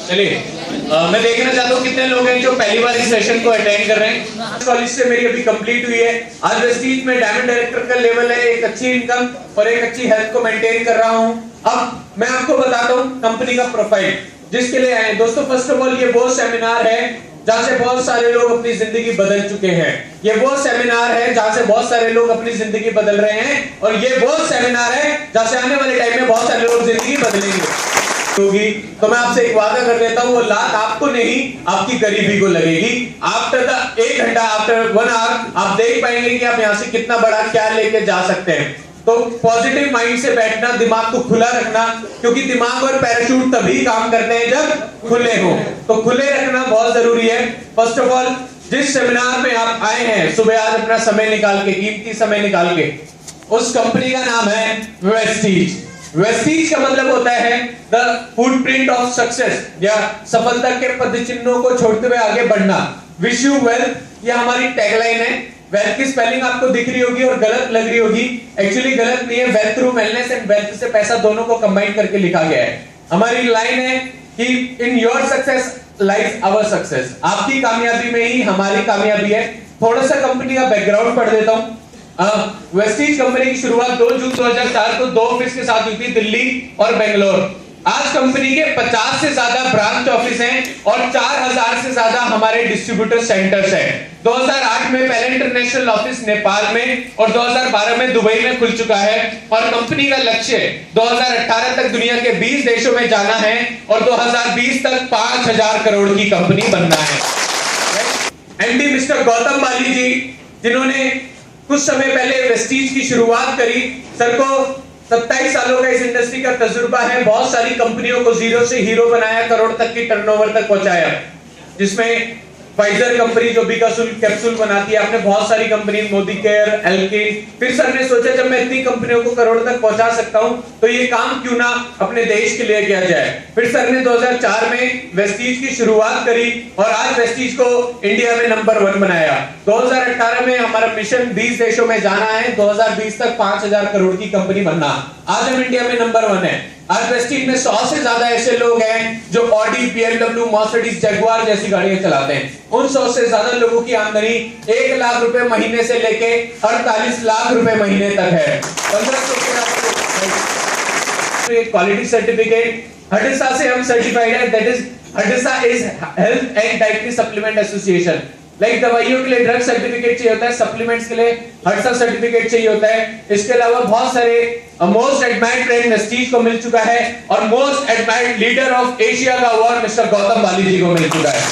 चलिए मैं देखना चाहता हूँ कितने लोग हैं जो पहली बार इस सेशन को अटेंड कर रहे हैं। कॉलेज से मेरी अभी कंप्लीट हुई है। आज वेस्टीज में डायमंड डायरेक्टर का लेवल है, एक अच्छी इनकम और एक अच्छी हेल्थ को मेंटेन कर रहा हूँ। अब मैं आपको बताता हूँ कंपनी का प्रोफाइल जिसके लिए आए। दोस्तों फर्स्ट ऑफ ऑल ये वो सेमिनार है जहाँ से बहुत सारे लोग अपनी जिंदगी बदल चुके हैं। ये वो सेमिनार है जहाँ से बहुत सारे लोग अपनी जिंदगी बदल रहे हैं और ये वो सेमिनार है जहाँ से आने वाले टाइम में बहुत सारे लोग जिंदगी बदलेंगे होगी। तो मैं आपसे एक वादा कर देता हूँ, वो लात आपको नहीं आपकी गरीबी को लगेगी। आफ्टर द 1 घंटा, आफ्टर 1 आवर आप देख पाएंगे कि आप यहाँ से कितना बड़ा क्या लेके जा सकते हैं। तो पॉजिटिव माइंड से बैठना, दिमाग को खुला रखना, क्योंकि दिमाग और पैराशूट तभी काम करते हैं जब खुले हो। तो खुले रखना बहुत जरूरी है। फर्स्ट ऑफ ऑल जिस सेमिनार में आप आए हैं सुबह, आज अपना समय निकाल के, कीमती समय निकाल के, उस कंपनी का नाम है वेस्टीज। वेस्टीज का मतलब होता है द फुटप्रिंट ऑफ सक्सेस, या सफलता के पदचिन्हों को छोड़ते हुए आगे बढ़ना। विश यू वेल्थ, यह हमारी टैगलाइन है। वेल्थ की स्पेलिंग आपको दिख रही होगी और गलत लग रही होगी, एक्चुअली गलत नहीं है। Wealth through wellness and wealth से पैसा दोनों को कंबाइन करके लिखा गया है। हमारी लाइन है कि in your success lies our success, आपकी कामयाबी में ही हमारी कामयाबी है। थोड़ा सा कंपनी का बैकग्राउंड पढ़ देता हूं। वेस्टीज कंपनी की शुरुआत 2 जून 2004 को 2 ऑफिस के साथ हुई थी, दिल्ली और बेंगलोर। आज कंपनी के 50 से ज्यादा ब्रांच ऑफिस हैं और 4000 से ज्यादा हमारे डिस्ट्रीब्यूटर सेंटर्स हैं। 2008 में पहले इंटरनेशनल ऑफिस नेपाल में और 2012 में दुबई में खुल चुका है। और कंपनी का लक्ष्य 2018 तक दुनिया के 20 देशों में जाना है और 2020 तक 5000 करोड़ की कंपनी बनना है। एमडी मिस्टर गौतम बाली जी, जिन्होंने कुछ समय पहले वेस्टीज की शुरुआत करी। सर को 27 सालों का इस इंडस्ट्री का तजुर्बा है। बहुत सारी कंपनियों को जीरो से हीरो बनाया, करोड़ तक की टर्नओवर तक पहुंचाया, जिसमें फाइजर कंपनी जो बीकासुल कैप्सूल बनाती है, आपने बहुत सारी कंपनी, मोदी केयर, एल्किन। फिर सर ने सोचा जब मैं इतनी कंपनियों को करोड़ तक पहुंचा सकता हूं तो ये काम क्यों ना अपने देश के लिए किया जाए। फिर सर ने 2004 में वेस्टीज की शुरुआत करी और आज वेस्टीज को इंडिया में नंबर 1 बनाया। 2018 में हमारा मिशन 20 देशों में जाना है, 2020 तक 5000 करोड़ की कंपनी बनना। आज हम इंडिया में नंबर 1 है। आज वेस्टीज में 100 से ज्यादा ऐसे लोग हैं जो ऑडी, बीएमडब्ल्यू, मर्सिडीज, जगुआर जैसी गाड़ियां चलाते हैं। उन 100 से ज्यादा लोगों की आमदनी 1 लाख रुपए महीने से लेके 48 लाख रुपए महीने तक है। 1500 के क्वालिटी सर्टिफिकेट हडिसा से हम सर्टिफाइड है। That is HADSA is health and dietary supplement association. Like दवाइयों के लिए ड्रग सर्टिफिकेट चाहिए होता है, सप्लीमेंट्स के लिए हडिसा सर्टिफिकेट चाहिए होता है। इसके अलावा बहुत सारे मोस्ट एडमायर्ड ब्रांड वेस्टीज को मिल चुका है और most admired leader of Asia का अवार्ड मिस्टर गौतम बाली जी को मिल चुका है।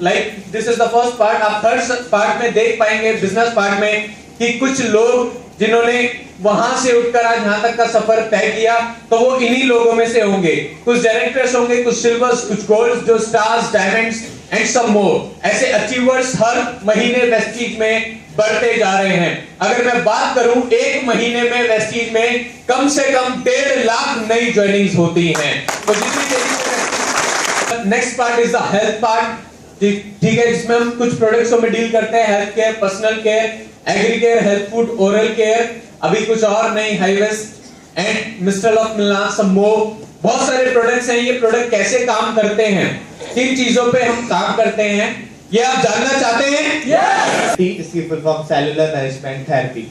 Like this is the first part. आप थर्ड पार्ट में देख पाएंगे, बिजनेस पार्ट में, कि कुछ लोग जिन्होंने वहां से उठकर आज यहां तक का सफर तय किया, तो वो इन्हीं लोगों में से होंगे। कुछ डायरेक्टर्स होंगे, कुछ सिल्वर्स, कुछ गोल्ड्स, जो स्टार्स, डायमंड्स एंड सम मोर। ऐसे अचीवर्स हर महीने वेस्टीज में बढ़ते जा रहे हैं। अगर मैं बात करूं, एक महीने में वेस्टीज में कम से कम 1.5 लाख नई ज्वाइनिंग्स होती हैं। तो next part is the health part, ठीक है, जिसमें हम कुछ प्रोडक्ट्स में डील करते हैं। Health care, personal care, agri care, health food, oral care, अभी कुछ और नई highways and mister of Milan, some more. बहुत सारे प्रोडक्ट्स हैं। ये प्रोडक्ट कैसे काम करते हैं, किन चीजों पे हम काम करते हैं, ये आप जानना चाहते हैं? yes! इसकी full form cellular nourishment therapy.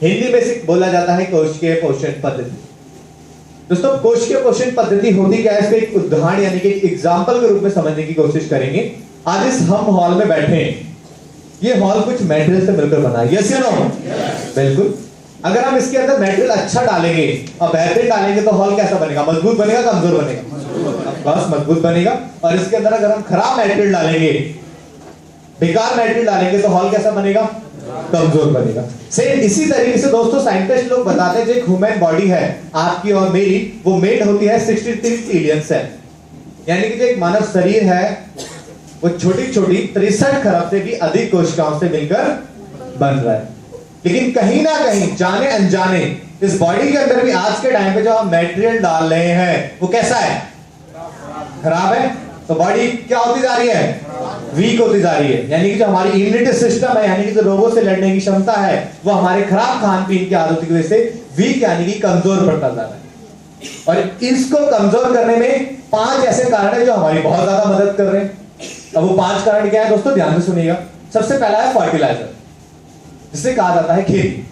Hindi में से बोला जाता है कोशिकीय पोषण पद्धति। दोस्तों कोशिकीय पोषण पद्धति होती क्या है, इसको एक उदाहरण यानी कि एक एग्जांपल के रूप में समझने की कोशिश करेंगे। आज इस हम हॉल में बैठे हैं, ये हॉल कुछ मटेरियल से मिलकर बना है, यस या नो? बिल्कुल। अगर हम इसके अंदर मटेरियल अच्छा डालेंगे और बेहतरीन डालेंगे तो हॉल कैसा बनेगा? मजबूत बनेगा, कमजोर बनेगा? बस मजबूत बनेगा। और इसके अंदर अगर हम खराब मटेरियल डालेंगे, बेकार मटेरियल डालेंगे तो हॉल कैसा बनेगा? कमजोर बनेगा। सेम इसी तरीके से दोस्तों साइंटिस्ट लोग बताते हैं जो एक ह्यूमन बॉडी है आपकी और मेरी, वो मेड होती है 63 ट्रिलियन से, यानी कि जो एक मानव शरीर है वो छोटी छोटी 63 खरब से भी अधिक कोशिकाओं से मिलकर बन रहा है। लेकिन कहीं ना कहीं जाने अनजाने इस बॉडी के अंदर भी आज के टाइम पे जो हम मटेरियल डाल रहे हैं वो कैसा है? खराब है। तो बॉडी क्या होती जा रही है? वीक होती जा रही है। यानी कि जो हमारी इम्यूनिटी सिस्टम है, यानी कि जो रोगों से लड़ने की क्षमता है, वो हमारे खराब खान पीन की आदतों की वजह से वीक यानी कि कमजोर पड़ता जा रहा है। और इसको कमजोर करने में 5 ऐसे कारण है जो हमारी बहुत ज्यादा मदद कर रहे हैं। अब वो 5 कारण क्या है दोस्तों, ध्यान से सुनिएगा। सबसे पहला है फर्टिलाइजर, जिसे कहा जाता है खेती।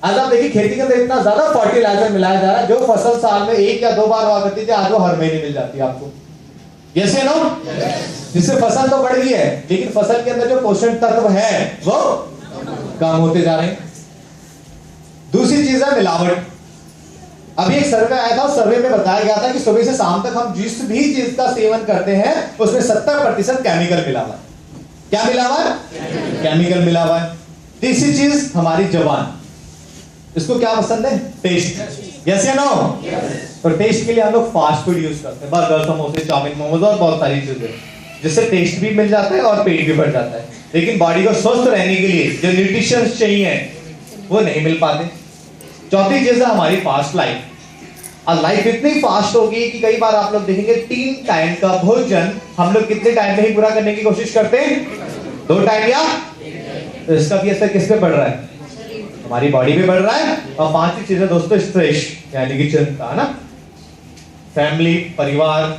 आज आप देखिए खेती के अंदर इतना ज्यादा फर्टिलाइजर मिलाया जा रहा है, जो फसल साल में 1 या 2 बार हुआ करती थी, आज वो हर महीने मिल जाती है आपको। यस या नो? जिससे फसल तो बढ़ गई है, लेकिन फसल के अंदर जो पोषण तत्व है वो कम होते जा रहे हैं। दूसरी चीज है मिलावट। अभी एक सर्वे आया था, सर्वे में बताया गया था कि सुबह से शाम तक हम जिस भी चीज का सेवन करते हैं उसमें 70% केमिकल मिला हुआ है। क्या मिला हुआ है? केमिकल मिला हुआ है। तीसरी चीज हमारी जुबान, इसको क्या पसंद है? टेस्ट। यस या नो? तो टेस्ट के लिए हम लोग फास्ट फूड यूज करते हैं, बर्गर, समोसे, चाउमीन, मोमोज और बहुत सारी चीजें, जिससे टेस्ट भी मिल जाता है और पेट भी भर जाता है। लेकिन बॉडी को स्वस्थ रहने के लिए जो न्यूट्रिशन चाहिए वो नहीं मिल पाते। चौथी चीज है हमारी फास्ट लाइफ। और लाइफ इतनी फास्ट होगी कि कई बार आप लोग देखेंगे 3 टाइम का भोजन हम लोग कितने टाइम में ही पूरा करने की कोशिश करते हैं? 2 टाइम या? तो इसका भी असर किस पे पड़ रहा है? हमारी बॉडी पे बढ़ रहा है। और 5वीं चीज है दोस्तों स्ट्रेस, यानी कि चिंता, ना, फैमिली, परिवार,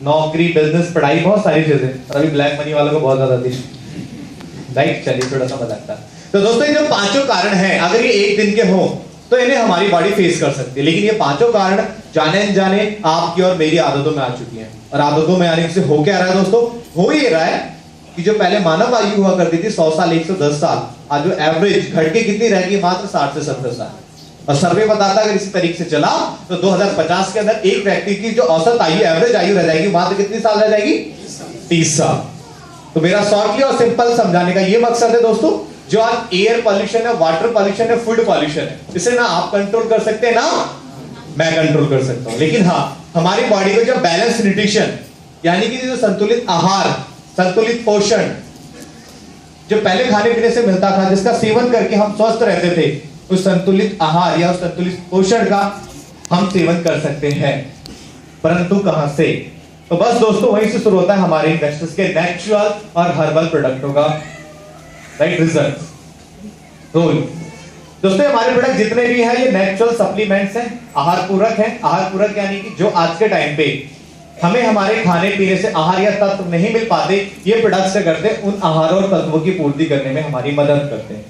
नौकरी, बिजनेस, पढ़ाई, बहुत सारी चीजें। और अभी ब्लैक मनी वालों को बहुत ज्यादा थी, राइट? चलिए थोड़ा सा मजाक था। तो दोस्तों ये जो 5 कारण हैं, अगर ये एक दिन के हो तो इन्हें हमारी बॉडी फेस कर सकती है। लेकिन ये 5 कारण जाने अनजाने आपकी और मेरी आदतों में आ चुकी हैं। और आदतों में आने से हो क्या रहा है दोस्तों? हो ये रहा है कि जो पहले मानव आयु हुआ करती थी 100 साल, 110 साल, आज जो एवरेज घट के कितनी रह गई? मात्र 60 से 70 साल। और सर्वे बताता है अगर इसी तरीके से चला तो 2050 के अंदर एक व्यक्ति की जो औसत आयु, एवरेज आयु रह जाएगी मात्र कितनी साल रह जाएगी? 30 साल। तो मेरा शॉर्टली और सिंपल समझाने का ये मकसद है दोस्तों, जो आज एयर पॉल्यूशन है, वाटर पॉल्यूशन है, फूड पॉल्यूशन है, इसे ना आप कंट्रोल कर सकते हैं ना मैं कंट्रोल कर सकता हूं। लेकिन हाँ, हमारी बॉडी को जो बैलेंस न्यूट्रिशन, यानी कि जो संतुलित आहार, संतुलित पोषण जो पहले खाने पीने से मिलता था, जिसका सेवन करके हम स्वस्थ रहते थे, उस संतुलित आहार या उस संतुलित पोषण का हम सेवन कर सकते हैं। परंतु कहां से? तो बस दोस्तों वहीं से शुरू होता है हमारे इन्वेस्टर्स के नेचुरल और हर्बल प्रोडक्टों का, राइट, रिजल्ट रोल। दोस्तों हमारे प्रोडक्ट जितने भी हैं ये नेचुरल सप्लीमेंट्स हैं, आहार पूरक हैं। आहार पूरक यानी कि जो आज के टाइम पे हमें हमारे खाने पीने से आहार या तत्व नहीं मिल पाते, ये प्रोडक्ट्स से करते हैं उन आहार और तत्वों की पूर्ति करने में हमारी मदद करते हैं।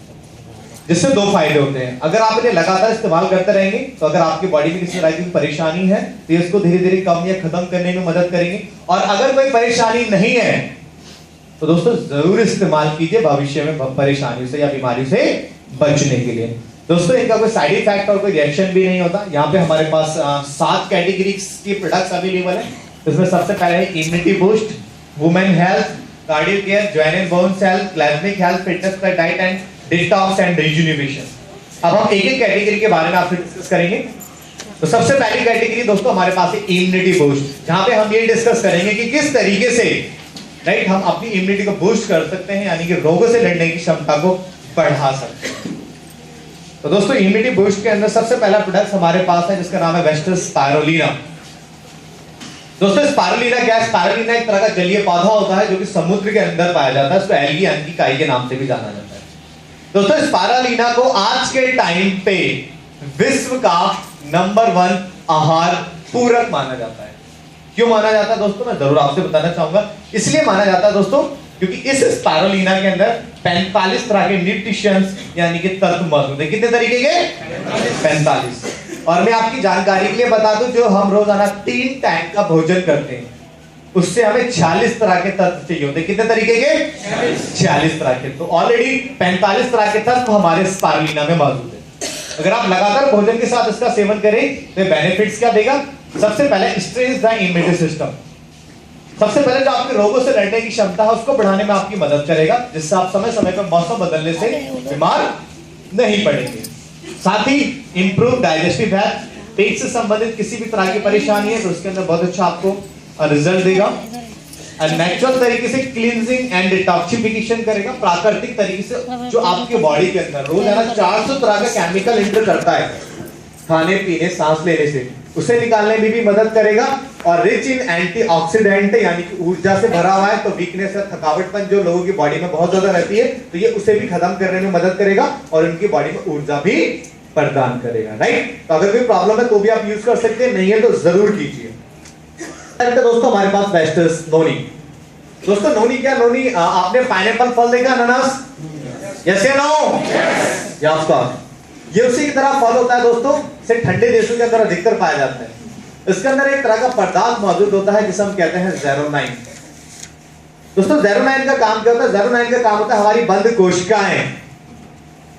जिससे 2 फायदे होते हैं। अगर आप इन्हें लगातार इस्तेमाल करते रहेंगे तो अगर आपकी बॉडी में किसी तरह की परेशानी है तो इसको धीरे धीरे कम या खत्म करने में मदद करेंगे। और अगर कोई परेशानी नहीं है तो दोस्तों जरूर इस्तेमाल कीजिए भविष्य में परेशानियों से या बीमारियों से बचने के लिए। दोस्तों इनका कोई साइड इफेक्ट और कोई रिएक्शन भी नहीं होता। यहाँ पे हमारे पास 7 कैटेगरीज के प्रोडक्ट्स अवेलेबल है। इसमें सबसे पहले है immunity boost, women health, cardio care, joint and bones health, plasmic health, fitness plus diet and detox and rejuvenation. अब हम एक एक कैटेगरी के बारे में आपसे डिस्कस करेंगे। तो सबसे पहली कैटेगरी दोस्तों हमारे पास है इम्यूनिटी बूस्ट, जहां पे हम ये डिस्कस करेंगे कि किस तरीके से राइट हम अपनी इम्यूनिटी को बूस्ट कर सकते हैं, यानी कि रोगों से लड़ने की क्षमता को बढ़ा सकते हैं। तो दोस्तों इम्यूनिटी बूस्ट के अंदर सबसे पहला प्रोडक्ट हमारे पास है जिसका नाम है वेस्टर्स स्पाइरुलिना। दोस्तों स्पाइरुलिना क्या है? स्पाइरुलिना एक तरह का जलीय पौधा होता है जो कि समुद्र के अंदर पाया जाता है। इसको एल्गी यानी कि काई के नाम से भी जाना जाता है। दोस्तों स्पाइरुलिना को आज के टाइम पे विश्व का नंबर 1 आहार पूरक माना जाता है। क्यों माना जाता है दोस्तों? मैं जरूर आपसे बताना चाहूंगा। इसलिए माना जाता है दोस्तों क्योंकि इस स्पाइरुलिना के अंदर 45 तरह के न्यूट्रिशंस यानी कि तत्व मौजूद है। कितने तरीके के? 45। और मैं आपकी जानकारी के लिए बता दूं, जो हम रोजाना 3 टाइम का भोजन करते हैं उससे हमें 46 तरह के तत्व चाहिए होते हैं। कितने तरीके के? 46 तरह के। तो ऑलरेडी 45 तरह के तत्व हमारे स्पाइरुलिना में मौजूद है। अगर आप लगातार भोजन के साथ इसका सेवन करें तो बेनिफिट्स क्या देगा? सबसे पहले स्ट्रेंथेन्स द इम्यूनिटी सिस्टम। सबसे पहले जो आपके रोगों से लड़ने की क्षमता है उसको बढ़ाने में आपकी मदद करेगा, जिससे आप समय समय पर मौसम बदलने से बीमार नहीं पड़ेंगे। साथ ही इंप्रूव डाइजेस्टिव हेल्थ, पेट से संबंधित किसी भी तरह की परेशानी है तो उसके अंदर बहुत अच्छा आपको रिजल्ट देगा। नेचुरल तरीके से क्लींजिंग एंड डिटॉक्सिफिकेशन करेगा, प्राकृतिक तरीके से जो आपकी बॉडी के अंदर रोजाना 400 तरह का केमिकल एंटर करता है खाने पीने सांस लेने से, उसे निकालने में भी मदद करेगा। और रिच इन एंटीऑक्सीडेंट यानी कि ऊर्जा से भरा हुआ है, तो वीकनेस या थकावटपन जो लोगों की बॉडी में बहुत ज्यादा रहती है तो ये उसे भी खत्म करने में मदद करेगा और उनकी बॉडी में ऊर्जा भी प्रदान करेगा, राइट। तो अगर कोई प्रॉब्लम है तो भी आप यूज कर सकते हैं, नहीं है तो जरूर कीजिए। दोस्तों हमारे पास वेस्टर्स नोनी। दोस्तों नोनी क्या, नोनी आपने पाइनएप्पल फल देखा, अनानास, यस या नो? यस ऑफ ये उसी की तरह फल होता है दोस्तों, से ठंडे देशों के अंदर अधिकतर पाया जाता है। इसके अंदर एक तरह का पदार्थ मौजूद होता है जिसे हम कहते हैं ज़ेरोनाइन। दोस्तों ज़ेरोनाइन का काम क्या होता है? ज़ेरोनाइन का काम होता है हमारी बंद कोशिकाएं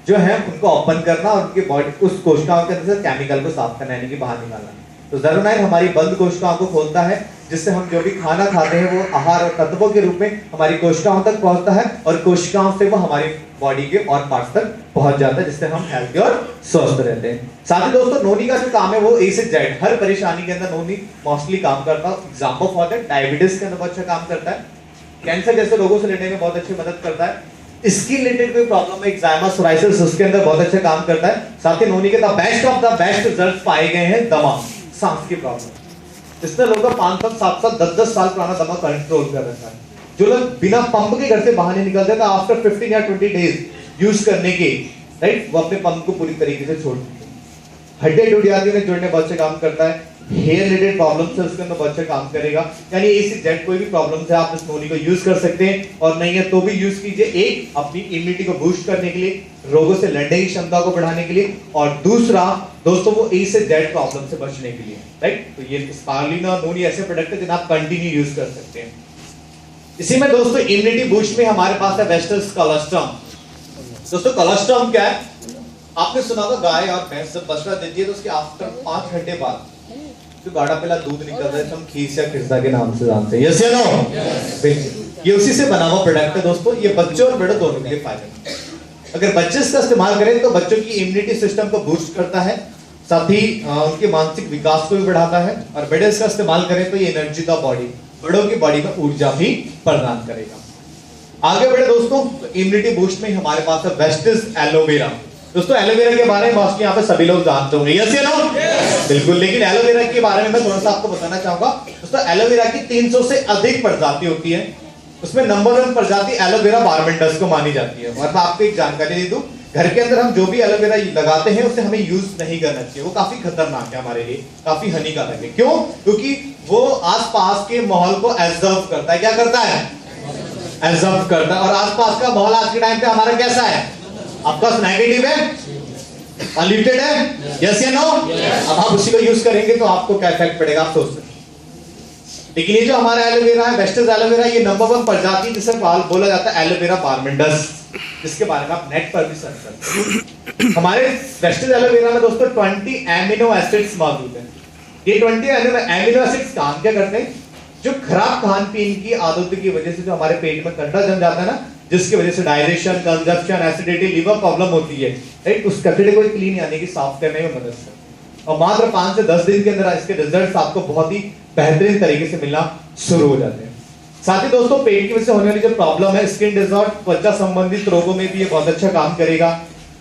जो है उनको ओपन करना और उनकी बॉडी, उस कोशिकाओं के अंदर से केमिकल को साफ करना, यानी कि बाहर निकालना। तो ज़ेरोनाइन हमारी बंद कोशिकाओं को खोलता है, जिससे हम जो भी खाना खाते हैं वो आहार और तत्वों के रूप में हमारी कोशिकाओं तक पहुंचता है और कोशिकाओं से वो हमारी बॉडी के और पार्ट्स तक पहुंच जाता है, जिससे हम हेल्थी और स्वस्थ रहते हैं। साथ ही दोस्तों नोनी का जो काम है वो ए से जेड हर परेशानी के अंदर नोनी मोस्टली काम करता है। एग्जाम्पल फॉर दैट डायबिटीज के अंदर बहुत अच्छा काम करता है, कैंसर जैसे रोगों से लड़ने में बहुत अच्छी मदद करता है, स्किन रिलेटेड कोई प्रॉब्लम है एक्जिमा सोराइसिस उसके अंदर बहुत अच्छा काम करता है। साथ ही नोनी के the best of the best results पाए गए हैं दमा, सांस की प्रॉब्लम। इसने लोगों का 5 साल 7 साल 10 साल पुराना दमा कंट्रोल कर रखा है। जो लोग बिना पंप के घर से बाहर नहीं निकलते थे, आफ्टर 15 या 20 डेज यूज करने के, राइट, वो अपने पंप को पूरी तरीके से छोड़ देते हैं। हड्डी टूट जाती है, जोड़ने बहुत अच्छा काम करता है। हेयर रिलेटेड प्रॉब्लम से उसके अंदर बहुत अच्छा काम करेगा। यानी ए से जेड कोई भी प्रॉब्लम है आप इस नोनी को यूज कर सकते हैं, और नहीं है तो भी यूज कीजिए। एक अपनी इम्यूनिटी को बूस्ट करने के लिए, रोगों से लड़ने की क्षमता को बढ़ाने के लिए, और दूसरा दोस्तों वो ए से जेड प्रॉब्लम से बचने के लिए, राइट। तो ये स्पारुलिना नोनी ऐसे प्रोडक्ट है जिन्हें आप कंटिन्यू यूज कर सकते हैं। इसी में दोस्तों इम्यूनिटी बूस्ट में हमारे पास है वेस्टर्स कोलोस्ट्रम। दोस्तों कोलोस्ट्रम क्या है? आपने सुना होगा गाय और भैंस जब बछड़ा देती है तो उसके आफ्टर 5 घंटे बाद जो गाढ़ा पीला दूध निकलता है, हम खीस या खिरसा के नाम से जानते हैं, यस या नो? ये उसी से बना हुआ प्रोडक्ट है दोस्तों। ये बच्चों और बड़ों दोनों के लिए फायदेमंद है। अगर बच्चे इसका इस्तेमाल करें तो बच्चों की इम्यूनिटी सिस्टम को बूस्ट करता है, साथ ही उनके मानसिक विकास को भी बढ़ाता है, और बड़े इसका इस्तेमाल करें तो ये एनर्जी द बॉडी, बड़ों की बॉडी में ऊर्जा भी प्रदान करेगा। आगे बढ़े दोस्तों, इम्यूनिटी बूस्ट में हमारे पास है वेस्टिस एलोवेरा। दोस्तों एलोवेरा के बारे में मोस्टली यहाँ पे सभी लोग जानते होंगे, यस या नो? बिल्कुल। लेकिन एलोवेरा के बारे में मैं थोड़ा सा आपको बताना चाहूंगा। दोस्तों एलोवेरा की 300 से अधिक प्रजाति होती है। उसमें नंबर 1 प्रजाति एलोवेरा बारबेंडस को मानी जाती है। और मैं आपको एक जानकारी दे दूं, घर के अंदर हम जो भी एलोवेरा लगाते हैं उसे हमें यूज नहीं करना चाहिए। वो काफी खतरनाक है हमारे लिए, काफी हानिकारक है। क्यों? क्योंकि वो आसपास के माहौल को एब्जॉर्ब करता है। क्या करता है? एब्जॉर्ब करता है। और आसपास का माहौल आज के टाइम पे हमारा कैसा है? आपका नेगेटिव है, पॉल्यूटेड है, यस या नो? अब आप उसी को यूज करेंगे तो आपको क्या इफेक्ट पड़ेगा आप सोच सकते हैं। लेकिन ये जो हमारा एलोवेरा है, वेस्टर्स एलोवेरा, ये नंबर 1 प्रजाति जिसे बोला जाता है एलोवेरा बारबेंडस, जिसके बारे में आप नेट पर भी सर्च कर सकते हैं। हमारे वेस्टर्स एलोवेरा में दोस्तों 20 एमिनो एसिड्स मौजूद हैं। ये 20 एमिनो एसिड्स काम क्या करते हैं? जो खराब खान पीन की आदतों की वजह से जो हमारे पेट में कंडा जम जाता है ना, जिसकी वजह से digestion, consumption, acidity, liver problem होती है, राइट, उस कचरे को क्लीन यानी कि साफ करने में मदद करती है। और मात्र 5 से 10 दिन के अंदर इसके रिजल्ट्स आपको बहुत ही बेहतरीन तरीके से मिलना शुरू हो जाते हैं। साथ ही दोस्तों पेट की वजह से होने वाली जो प्रॉब्लम है, स्किन डिसऑर्डर, त्वचा संबंधित रोगों में भी ये बहुत अच्छा काम करेगा।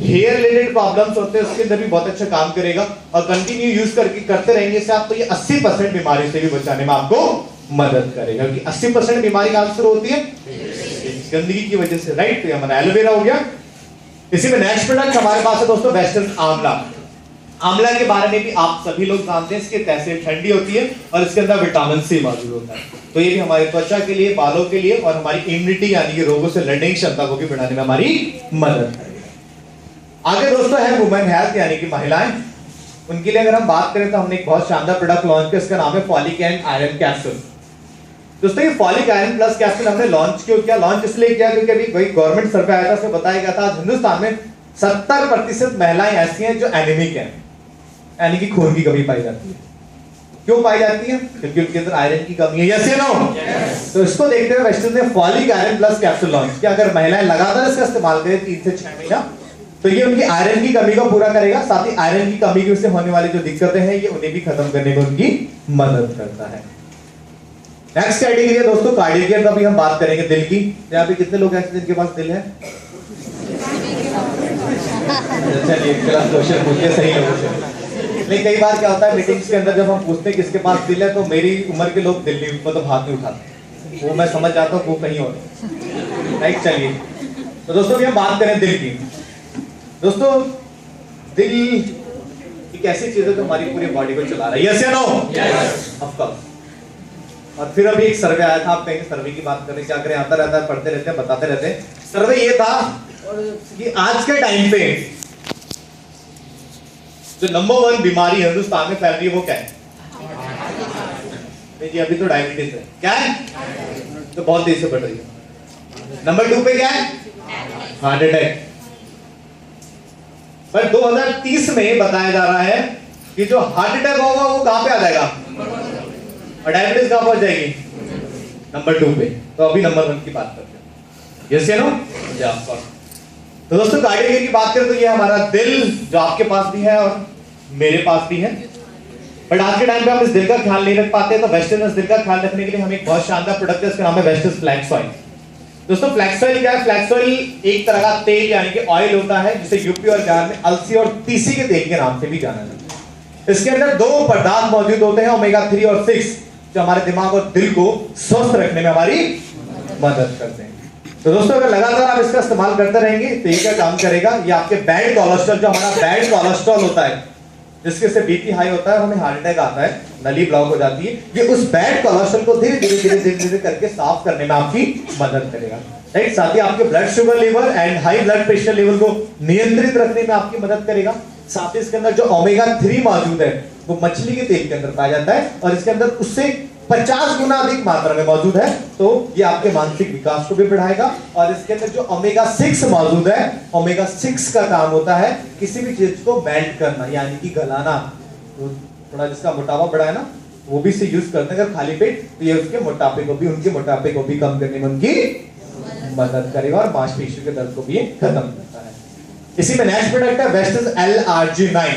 हेयर रिलेटेड प्रॉब्लम्स होते हैं उसके अंदर भी बहुत अच्छा काम करेगा। और कंटिन्यू यूज करते रहेंगे से आपको ये 80% बीमारी से भी बचाने में आपको मदद करेगा। क्योंकि 80% बीमारी कहां शुरू होती है? गंदगी की वजह से, राइट। तो ये हमारा एलोवेरा हो गया। इसी में नेक्स्ट प्रोडक्ट हमारे पास है दोस्तों वेस्टर्न आंवला। आंवला के बारे में भी आप सभी लोग जानते हैं, इसकी तहसील ठंडी होती है और इसके अंदर विटामिन सी मौजूद होता है। तो ये भी हमारी त्वचा के लिए, बालों के लिए और हमारी इम्यूनिटी यानी कि रोगों से लड़ने की क्षमता को भी बढ़ाने में हमारी मदद करेगा। आगे दोस्तों है वुमेन हेल्थ यानी कि महिलाएं। उनके लिए अगर हम बात करें तो हमने एक बहुत शानदार प्रोडक्ट लॉन्च किया, इसका नाम है फॉलिक एंड आयरन कैप्सूल। दोस्तों ये फॉलिक आयरन प्लस कैप्सूल हमने लॉन्च क्यों किया? लॉन्च इसलिए किया क्योंकि अभी वही गवर्नमेंट सर्वे आया था, उसमें बताया गया था हिंदुस्तान में 70% महिलाएं ऐसी हैं जो एनीमिक हैं, यानी कि खून की कमी पाई जाती है। क्यों पाई जाती है? क्योंकि उनके अंदर आयरन की कमी है, यस या नो? तो इसको देखते हुए वेस्टर्न ने folic iron plus capsule launch किया। अगर महिलाएं लगातार इसका इस्तेमाल करें 3 से 6 महीना, तो ये उनकी आयरन की कमी को पूरा करेगा। साथ ही आयरन की कमी की वजह से होने वाली जो दिक्कतें हैं ये उन्हें भी खत्म करने में उनकी मदद करता है। नेक्स्ट कैटेगरी है दोस्तों कार्डियक केयर का भी हम बात करेंगे, दिल की। यहाँ पे कितने लोग ऐसे जिनके पास दिल है? चलिए क्वेश्चन पूछिए सही लोगों से। लेकिन कई बार क्या होता है मीटिंग्स के अंदर जब हम पूछते हैं किसके पास दिल है, तो मेरी उम्र के लोग दिल नहीं, मतलब हाथ नहीं उठाते। वो मैं समझ जाता हूँ वो कहीं और, राइट। चलिए तो दोस्तों भी हम बात करें दिल की। दोस्तों दिल एक ऐसी चीज है जो हमारी पूरी बॉडी को चला रहा है, यस या नो? Of course. और फिर अभी एक सर्वे आया था, आप कहेंगे सर्वे की बात करें, क्या करें, आता रहता है, पढ़ते रहते हैं, बताते रहते हैं। सर्वे ये था कि आज के टाइम पे जो नंबर 1 बीमारी हिंदुस्तान में फैल रही है वो क्या है? नहीं जी, अभी तो डायबिटीज है। क्या है? तो बहुत तेजी से बढ़ रही है। नंबर 2 पे क्या है? Heart attack. पर 2030 में बताया जा रहा है कि जो हार्ट अटैक होगा वो कहां पे आ जाएगा और डायबिटीज कहां पहुंच जाएगी? नंबर 2 पे। तो अभी नंबर 1 की बात करते हैं, यस या नो? या ऑफ कोर्स। तो दोस्तों कार्डियो की बात करें तो ये हमारा दिल जो आपके पास भी है और मेरे पास भी है, बट आज के टाइम पे हम इस दिल का ख्याल नहीं रख पाते। तो वेस्टर्न इस दिल का ख्याल रखने के लिए हम एक बहुत शानदार प्रोडक्ट है, इसका नाम है वेस्टर्न फ्लैक्स ऑयल। दोस्तों फ्लैक्स ऑयल क्या है? फ्लैक्स ऑयल एक तरह का तेल यानी कि ऑयल होता है जिसे यूपी और बिहार में अलसी और तीसी के तेल के नाम से भी जाना जाता है। इसके अंदर 2 पदार्थ मौजूद होते हैं, ओमेगा 3 और 6, जो हमारे दिमाग और दिल को स्वस्थ रखने में हमारी मदद करते हैं। तो दोस्तों अगर लगातार आप इसका इस्तेमाल करते रहेंगे तो ये क्या काम करेगा? ये आपके बैड कोलेस्ट्रॉल, जो हमारा बैड कोलेस्ट्रॉल होता है जिसके से बीपी हाई होता है, हमें हार्ट अटैक आता है, नली ब्लॉक हो जाती है, ये उस बैड कोलेस्ट्रॉल को धीरे धीरे करके साफ करने में आपकी मदद करेगा। राइट, साथ ही आपके blood sugar level and high blood pressure level को नियंत्रित रखने में आपकी मदद करेगा। साथ ही इसके अंदर जो ओमेगा 3 मौजूद है वो मछली के तेल के अंदर पाया जाता है और इसके अंदर उससे 50 गुना अधिक मात्रा में मौजूद है। तो ये आपके मानसिक विकास को भी बढ़ाएगा। और इसके अंदर जो ओमेगा 6 मौजूद है, ओमेगा 6 का काम होता है किसी भी चीज को मेल्ट करना यानी कि गलाना। तो थोड़ा जिसका मोटापा बढ़ा है ना, वो भी इसे यूज करते हैं अगर खाली पेट, तो ये उसके मोटापे को भी, उनके मोटापे को भी कम करने में उनकी मदद करेगा और मांसपेशियों के दर्द को भी खत्म करता है। इसी में नेक्स्ट प्रोडक्ट है वेस्टर्न LRG9।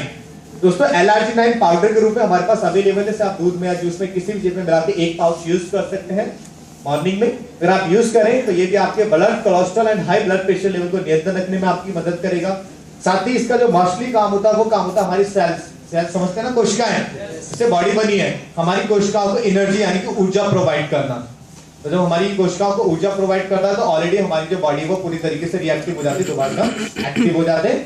दोस्तों LRG9 पाउडर के रूप में हमारे पास अवेलेबल है। आप दूध में या जूस में किसी भी चीज में मिला के 1 पाउच यूज कर सकते हैं मॉर्निंग में। अगर आप यूज करें तो ये भी आपके blood cholesterol and high blood pressure level को नियंत्रण रखने में आपकी मदद करेगा। साथ ही इसका जो मोस्टली काम होता है वो काम होता है हमारी सेल्स समझते हैं ना, कोशिकाएं, इससे बॉडी बनी है। हमारी कोशिकाओं को एनर्जी यानी कि ऊर्जा प्रोवाइड करना। तो जब हमारी कोशिकाओं को ऊर्जा प्रोवाइड करता है तो ऑलरेडी हमारी जो बॉडी वो पूरी तरीके से रिएक्टिव हो जाती है, दोबारा एक्टिव हो जाते हैं।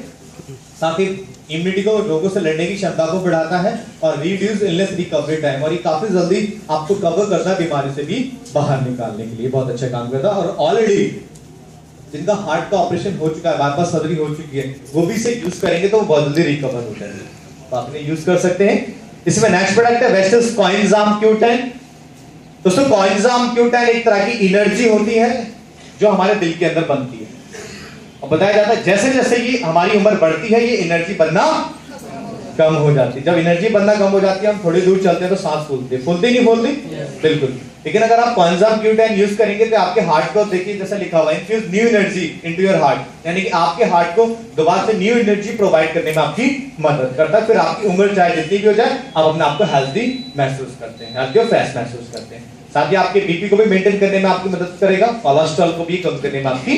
साथ ही इम्यूनिटी को, रोगों से लड़ने की क्षमता को बढ़ाता है और रिड्यूस इलनेस रिकवरी टाइम, और ये काफी जल्दी आपको कवर करता है बीमारी से भी बाहर निकालने के लिए बहुत अच्छा काम करता है। और ऑलरेडी जिनका हार्ट का ऑपरेशन हो चुका है, बाईपास सर्जरी हो चुकी है, वो भी इसे यूज करेंगे तो वो बहुत जल्दी रिकवर हो जाएंगे, तो आप इन्हें यूज कर सकते हैं। इसमें नेक्स्ट प्रोडक्ट है वेस्टर्न कोएंजाइम Q10। दोस्तों कोएंजाइम Q10 एक तरह की एनर्जी होती है जो हमारे दिल के अंदर बनती है और बताया जाता है जैसे जैसे ये हमारी उम्र बढ़ती है ये एनर्जी बनना कम हो जाती है। जब एनर्जी बनना कम हो जाती है हम थोड़ी दूर चलते हैं तो सांस फूलती है, फूलती नहीं फूलती? बिल्कुल। लेकिन अगर आप कोएंजाइम Q10 यूज करेंगे तो आपके हार्ट को देखिए जैसा लिखा हुआ है infuse new energy into your heart, यानी कि आपके हार्ट को दोबारा से न्यू एनर्जी प्रोवाइड करने में आपकी मदद करता है। फिर आपकी उम्र चाहे जितनी भी हो जाए आप अपने आप को हेल्दी महसूस करते हैं, हेल्दी और फ्रेश महसूस करते हैं। साथ ही आपके बीपी को भी मेंटेन करने में आपकी मदद करेगा, कोलेस्ट्रॉल को भी कम करने में आपकी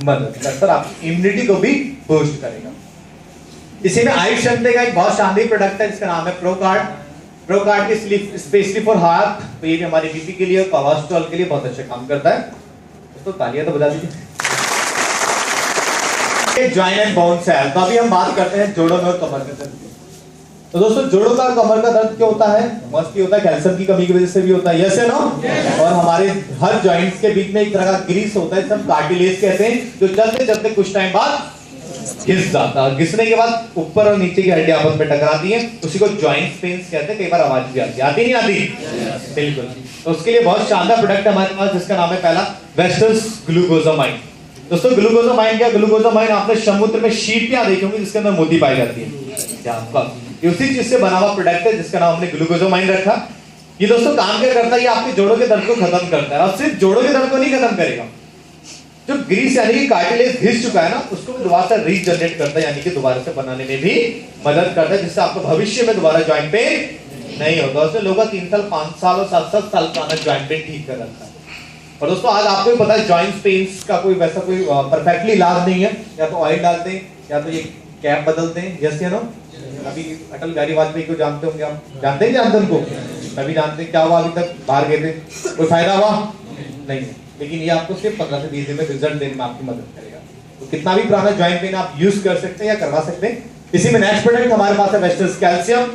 मदद करता है, आपकी इम्यूनिटी को भी बूस्ट करेगा। इसी में आयुष शक्ति का एक बहुत शानदार प्रोडक्ट है जिसका नाम है प्रोकार्ड। प्रोकार्ड की स्पेशली फॉर हार्ट, तो ये भी हमारे बीपी के लिए, कोलेस्ट्रॉल के लिए बहुत अच्छा काम करता है। तो तालियां तो बजा दीजिए। जॉइंट एंड बोन सेल, तो अभी हम बात करते हैं जोड़ों में और कमर के दर्द की। तो दोस्तों जोड़ों का और कमर का दर्द क्यों होता है? मोस्टली होता है कैल्शियम की कमी की वजह से भी होता है, यस या नो? और हमारे हर जॉइंट्स के बीच में एक तरह का ग्रीस होता है, सब कार्टिलेज कहते हैं, जो चलते चलते कुछ टाइम बाद घिस जाता है। घिसने के बाद ऊपर और नीचे की हड्डियां आपस में टकराती हैं, उसी को जॉइंट पेन्स कहते हैं। कई बार आवाज भी आती है, आती नहीं आती? बिल्कुल। तो उसके लिए बहुत शानदार प्रोडक्ट है हमारे पास जिसका नाम है पहला वेस्टर्न ग्लूकोजामाइन। दोस्तों ग्लूकोजामाइन क्या? ग्लूकोजामाइन आपने समुद्र में शीटियां देखी होंगी जिसके अंदर मोती पाई जाती है, ये उसी चीज से बना हुआ प्रोडक्ट है जिसका नाम हमने ग्लूकोजामाइन रखा। ये दोस्तों काम क्या करता है? ये आपके जोड़ों के दर्द को खत्म करता है और सिर्फ जोड़ों के दर्द को नहीं खत्म करेगा, जो ग्रीस यानी कि कार्टिलेज घिस चुका है ना उसको भी दोबारा से रीजनरेट करता है, यानी कि दोबारा से बनाने में भी मदद करता है, जिससे आपको भविष्य में दोबारा जॉइंट पेन नहीं होगा। उससे लोगों का 3 साल 5 साल और 7 साल पुराना जॉइंट पेन ठीक कर रखा है। और दोस्तों आज आपको भी पता है जॉइंट पेन्स का कोई वैसा कोई परफेक्टली इलाज नहीं है, या तो ऑयल डालते हैं या तो ये कैप बदलते हैं, यस या नो? अभी अटल बिहारी वाजपेयी को जानते होंगे आप, जानते हैं क्या उनको? अभी जानते हैं क्या हुआ? अभी तक बाहर गए थे, कोई फायदा हुआ नहीं, लेकिन ये आपको सिर्फ 15 से 20 दिन में रिजल्ट देने में आपकी मदद करेगा। तो कितना भी पुराना जॉइंट पेन आप यूज कर सकते हैं या करवा सकते हैं, इसी में नेक्स्ट प्रोडक्ट हमारे पास है वेस्टर्स कैल्शियम।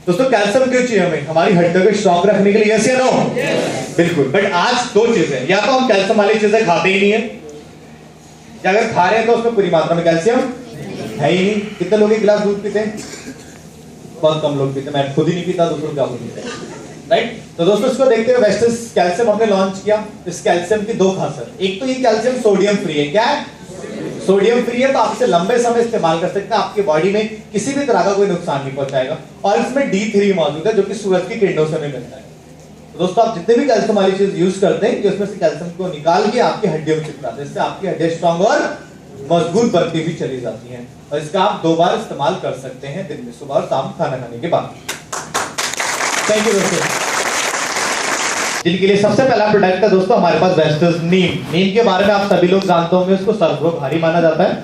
दोस्तों कैल्शियम क्यों चाहिए हमें? हमारी हड्डियों को स्ट्रॉन्ग रखने के लिए, यस या नो? बिल्कुल। बट आज दो चीजें, या तो हम कैल्शियम वाली चीजें खाते ही नहीं है, या अगर खा रहे हैं तो उसमें पूरी मात्रा में कैल्शियम है ही नहीं। कितने लोग एक गिलास दूध पीते हैं? बहुत कम लोग पीते हैं। मैं खुद ही नहीं पीता, दूसरों क्या पीते हैं, राइट? तो दोस्तों इसको देखते हुए वेस्टर्स कैल्शियम हमने लॉन्च किया। इस कैल्शियम की दो खासियत, एक तो ये कैल्शियम सोडियम फ्री है। क्या है? सोडियम फ्री है, तो आप इसे लंबे समय इस्तेमाल कर सकते हैं, आपकी बॉडी में किसी भी तरह का कोई नुकसान नहीं पहुंचाएगा। और इसमें D3 मौजूद है जो कि सूरज की किरणों से हमें मिलता है। तो दोस्तों आप जितने भी कैल्शियम वाली चीज यूज करते हैं, उसमें से कैल्शियम को निकाल के आपकी हड्डियों में चिपकाते हैं, इससे आपकी हड्डियां स्ट्रॉन्ग और मजबूत बनती हुई चली जाती हैं। और इसका आप 2 बार इस्तेमाल कर सकते हैं दिन में, सुबह और शाम खाना खाने के बाद। थैंक यू दोस्तों। जिनके लिए सबसे पहला प्रोडक्ट है दोस्तों हमारे पास वेस्टर्स नीम। नीम के बारे में आप सभी लोग जानते होंगे, उसको सर्वोपरि माना जाता है।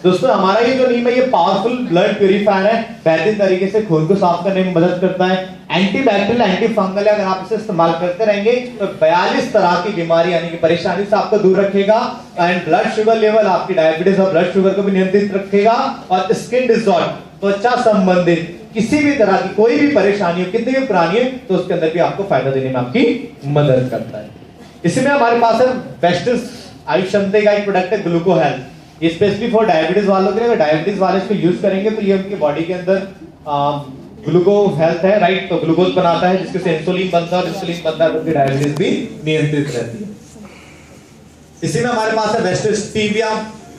दोस्तों हमारा ये जो नीम है, ये पावरफुल ब्लड प्यूरिफायर है, बेहतरीन तरीके से खून को साफ करने में मदद करता है। एंटीबैक्टीरियल, एंटी फंगल है, अगर आप इसे इस्तेमाल करते रहेंगे तो 42 तरह की बीमारी यानी कि परेशानी से आपको दूर रखेगा। एंड ब्लड शुगर लेवल, आपकी डायबिटीज और ब्लड शुगर को भी नियंत्रित रखेगा। और स्किन डिसऑर्डर, त्वचा संबंधित किसी भी तरह की कोई भी परेशानी हो, कितनी भी पुरानी है, तो उसके अंदर भी आपको फायदा देने में आपकी मदद करता है। इसमें हमारे पास है वेस्टर्स आयुष्मते का एक प्रोडक्ट है ग्लूको हेल्थ। ये स्पेशली फॉर डायबिटीज वालों के लिए, अगर डायबिटीज वाले इसको यूज करेंगे तो ये उनकी बॉडी के अंदर ग्लूको हेल्थ है, राइट? तो ग्लूकोज बनाता है जिसके से इंसुलिन बनता है, और इंसुलिन बनता है तो उनकी डायबिटीज भी नियंत्रित रहती है। इसी में हमारे पास है वेस्टर्स स्टीविया।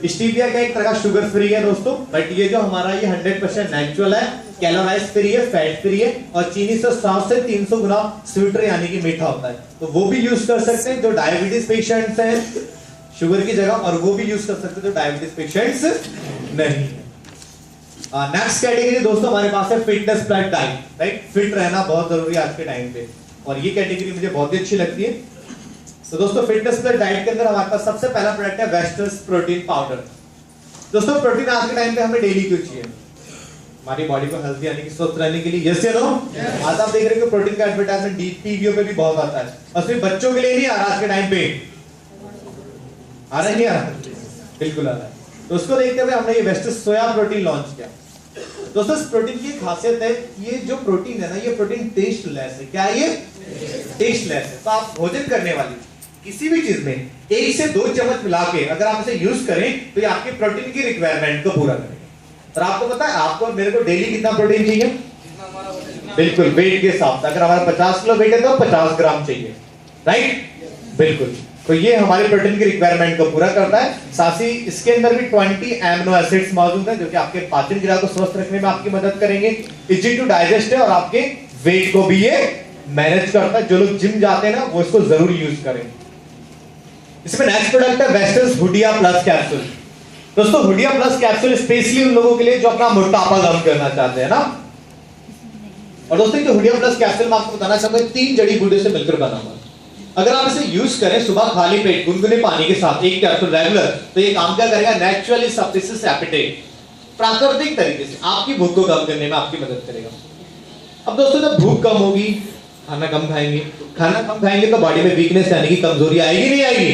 स्टीविया का एक तरह का शुगर फ्री है दोस्तों, बट ये जो हमारा ये 100% नेचुरल है, कैलोराइज फ्री है, फैट फ्री है, और चीनी से 100 से 300 गुना स्वीटर यानी कि मीठा होता है। तो वो भी यूज कर सकते हैं जो डायबिटीज पेशेंट्स हैं शुगर की जगह, और वो भी यूज कर सकते हैं जो डायबिटीज पेशेंट्स नहीं। नेक्स्ट कैटेगरी दोस्तों हमारे पास है fitness plus diet, right? Fit रहना बहुत जरूरी है आज के टाइम पे, और ये कैटेगरी मुझे बहुत ही अच्छी लगती है। तो दोस्तों फिटनेस प्लस डाइट के अंदर हमारे पास सबसे पहला प्रोडक्ट है वेस्टर्स प्रोटीन पाउडर। दोस्तों प्रोटीन आज के टाइम पे हमें डेली क्यों चाहिए? हमारी बॉडी को हेल्थी यानी कि स्वस्थ रहने के लिए, यस या नो? आज आप देख रहे हैं कि प्रोटीन का एडवर्टाइजमेंट टीवीओ पे भी बहुत आता है, और सिर्फ बच्चों के लिए नहीं आ रहा आज के टाइम पे, आ रहा नहीं आ रहा? बिल्कुल आ रहा है। तो उसको देखते हुए हमने ये वेस्टर्स सोया प्रोटीन लॉन्च किया। दोस्तों इस प्रोटीन की खासियत है, ये जो प्रोटीन है ना, ये प्रोटीन टेस्टलेस है। क्या है ये? टेस्टलेस है। तो आप भोजन करने वाली किसी भी चीज में 1 से 2 चम्मच मिला के अगर आप इसे यूज करें तो ये आपके प्रोटीन की रिक्वायरमेंट को पूरा करेगा। और आपको पता है आपको मेरे को डेली कितना प्रोटीन चाहिए? बिल्कुल वेट के हिसाब से, अगर हमारा 50 किलो वेट है तो 50 ग्राम चाहिए, राइट? बिल्कुल। तो ये हमारे प्रोटीन की रिक्वायरमेंट को पूरा करता है। साथ ही इसके अंदर भी 20 एमिनो एसिड्स मौजूद हैं जो कि आपके पाचन क्रिया को स्वस्थ रखने में आपकी मदद करेंगे। इजी टू डाइजेस्ट है, और आपके वेट को भी ये मैनेज करता है। जो लोग जिम जाते हैं ना, वो इसको जरूर यूज करें। इसमें नेक्स्ट प्रोडक्ट है वेस्टर्स हुडिया प्लस कैप्सूल। दोस्तों हुडिया प्लस कैप्सूल स्पेशली उन लोगों के लिए जो अपना मोटापा कम करना चाहते हैं ना। और दोस्तों जो हुडिया प्लस कैप्सूल मैं आपको बताना चाहता हूं 3 जड़ी बूटियों से मिलकर बना हुआ है। अगर आप इसे यूज करें सुबह खाली पेट गुनगुने पानी के साथ 1 कैप्सूल रेगुलर, तो ये काम क्या करेगा? नेचुरली सफिशिएंट एपेटाइट, प्राकृतिक तरीके से आपकी भूख को कम करने में आपकी मदद करेगा। अब दोस्तों जब भूख कम होगी, खाना कम खाएंगे तो बॉडी में वीकनेस यानी कि कमजोरी आएगी नहीं आएगी?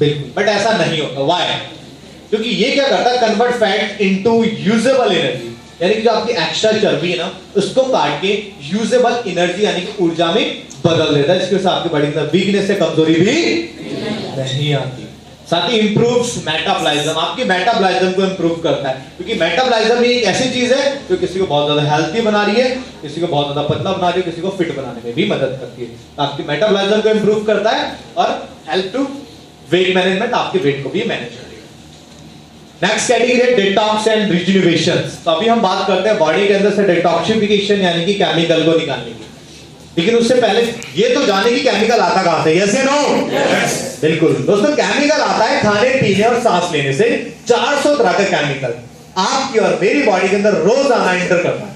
बिल्कुल। बट ऐसा नहीं होता। व्हाई? क्योंकि ये क्या करता है? Convert fat into usable energy, यानी कि जो आपकी एक्स्ट्रा चर्बी है ना, उसको काट के यूजेबल एनर्जी यानी कि ऊर्जा में बदल देता है, जिसकी वजह से आपकी बॉडी में वीकनेस से कमजोरी भी नहीं आती। साथ ही इंप्रूव्स मेटाबॉलिज्म, आपकी मेटाबॉलिज्म को इंप्रूव करता है, क्योंकि मेटाबॉलिज्म एक ऐसी चीज है जो किसी को बहुत ज्यादा हेल्थी बना रही है, किसी को बहुत ज्यादा पतला बना रही है, किसी को फिट बनाने में भी मदद करती है। आपकी मेटाबॉलिज्म को इंप्रूव करता है और हेल्प टू वेट मैनेजमेंट, आपके वेट को भी मैनेज करेगा। नेक्स्ट कैटेगरी है डिटॉक्स एंड रिजुविनेशन। तो अभी हम बात करते हैं बॉडी के अंदर से डिटॉक्सिफिकेशन यानी कि केमिकल को निकालने की। लेकिन उससे पहले ये तो जाने की केमिकल आता कहां से? यस या नो? बिल्कुल दोस्तों, केमिकल आता है खाने पीने और सांस लेने से। 400 तरह का केमिकल आपकी और मेरी बॉडी के अंदर रोजाना एंटर करता है,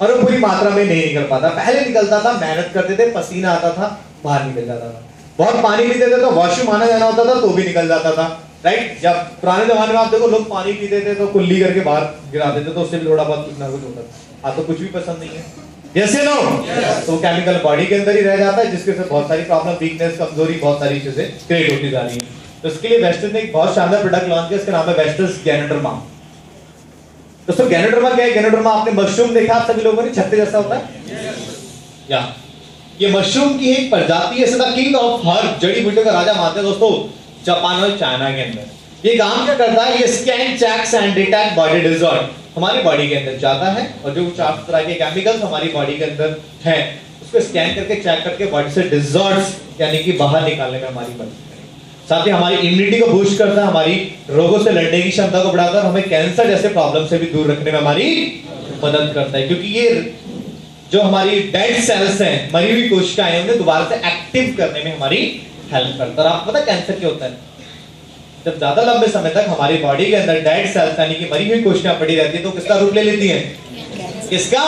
और वो पूरी मात्रा में नहीं निकल पाता। पहले निकलता था, मेहनत करते थे, पसीना आता था, बाहर निकल जाता था। बहुत पानी पीते थे तो वॉशरूम आना जाना होता था तो भी निकल जाता था, राइट? जब पुराने जमाने में आप देखो लोग पानी पीते थे तो कुल्ली करके बाहर गिरा देते, तो उससे भी थोड़ा बहुत कुछ ना कुछ होता था। आप तो कुछ भी पसंद नहीं है, यस या नो? तो केमिकल बॉडी के अंदर ही रह जाता है, जिसके से बहुत सारी प्रॉब्लम, वीकनेस, कमजोरी, बहुत सारी चीजें क्रिएट होती जा रही हैं। तो इसके लिए वेस्टर्न ने एक बहुत शानदार प्रोडक्ट लॉन्च किया, इसका नाम है वेस्टर्स गैनोडर्मा। दोस्तों गैनोडर्मा क्या है? गैनोडर्मा आपने मशरूम देखा आप सभी लोगों ने, छत्ते जैसा होता है या ये मशरूम की एक प्रजाति है, सदा किंग ऑफ हर्ब, जड़ी बूटियों का राजा मानते हैं दोस्तों जापान और चाइना के अंदर। ये काम क्या करता है? ये scan checks and detect body disorder हमारी बॉडी के अंदर जाता है और जो 4 तरह के केमिकल्स हमारी बॉडी के अंदर हैं उसको स्कैन करके चेक करके बॉडी से डिसऑर्डर्स यानी कि बाहर निकालने में हमारी मदद करता है। साथ ही हमारी इम्यूनिटी को बूस्ट करता है, हमारी रोगों से लड़ने की क्षमता को बढ़ाता है और हमें कैंसर जैसे प्रॉब्लम से भी दूर रखने में हमारी मदद करता है, क्योंकि ये जो हमारी डेड सेल्स हैं, मरी हुई कोशिकाएं, उन्हें दोबारा से एक्टिव करने में हमारी हेल्प करता है। और आपको पता है कैंसर क्या होता है? जब ज्यादा लंबे समय तक हमारी बॉडी के अंदर डेड सेल्स यानी कि मरी हुई कोशिकाएं पड़ी रहती है तो किसका रूप ले लेती हैं? किसका?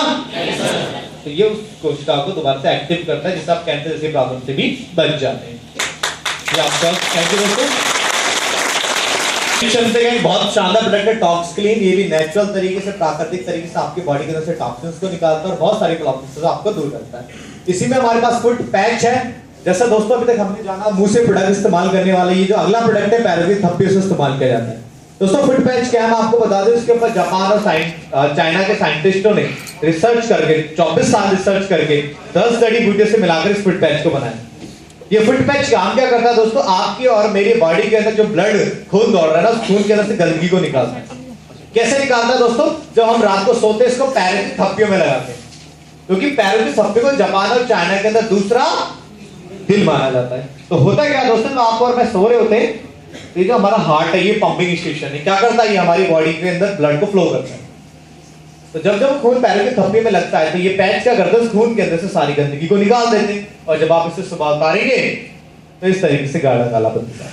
तो ये उस कोशिका को दोबारा से एक्टिव करता है जिससे आप कैंसर जैसी प्रॉब्लम से भी बच जाते हैं। ये आपका थैंक यू दोस्तों। बहुत शानदार प्रोडक्ट है टॉक्स क्लीन, ये भी नेचुरल तरीके से प्राकृतिक तरीके से आपकी बॉडी के अंदर से टॉक्सिन्स को निकालता है और बहुत सारी प्रॉब्लम्स से आपको दूर करता है। इसी में हमारे पास फुट पैच है। जैसा दोस्तों अभी तक हमने जाना मुंह से प्रोडक्ट इस्तेमाल करने वाले, ये जो अगला प्रोडक्ट है पैरों की थप्पियों से इस्तेमाल किया जाता है। दोस्तों फुट पैच क्या है मैं आपको बता दूं, इसके ऊपर जापान और चाइना के साइंटिस्टों ने रिसर्च करके 24 साल रिसर्च करके 10 जड़ी बूटियों से मिलाकर इस फुट पैच को बनाया। ये फुट पैच काम क्या करता है दोस्तों? आपकी और मेरी बॉडी के अंदर जो ब्लड खून दौड़ रहा है ना, उस खून के अंदर से गंदगी को निकालता है। कैसे निकालता है दोस्तों? जब हम रात को सोते हैं इसको पैरों की थप्पियों में लगाते हैं, क्योंकि पैरों की थप्पियों को जापान और चाइना के अंदर दूसरा दिल माना जाता है। तो होता क्या दोस्तों, तो आप और मैं सो रहे होते हैं, ये जो हमारा हार्ट है ये पंपिंग स्टेशन है, क्या करता है? ये हमारी बॉडी के अंदर ब्लड को फ्लो करता है। तो जब खून पैरों की थप्पी में लगता है तो ये पैच क्या करता है? खून के अंदर से सारी गंदगी को निकाल देते हैं और जब आप इसे सुबह उतारेंगे तो इस तरीके से गाढ़ा काला बन जाता है।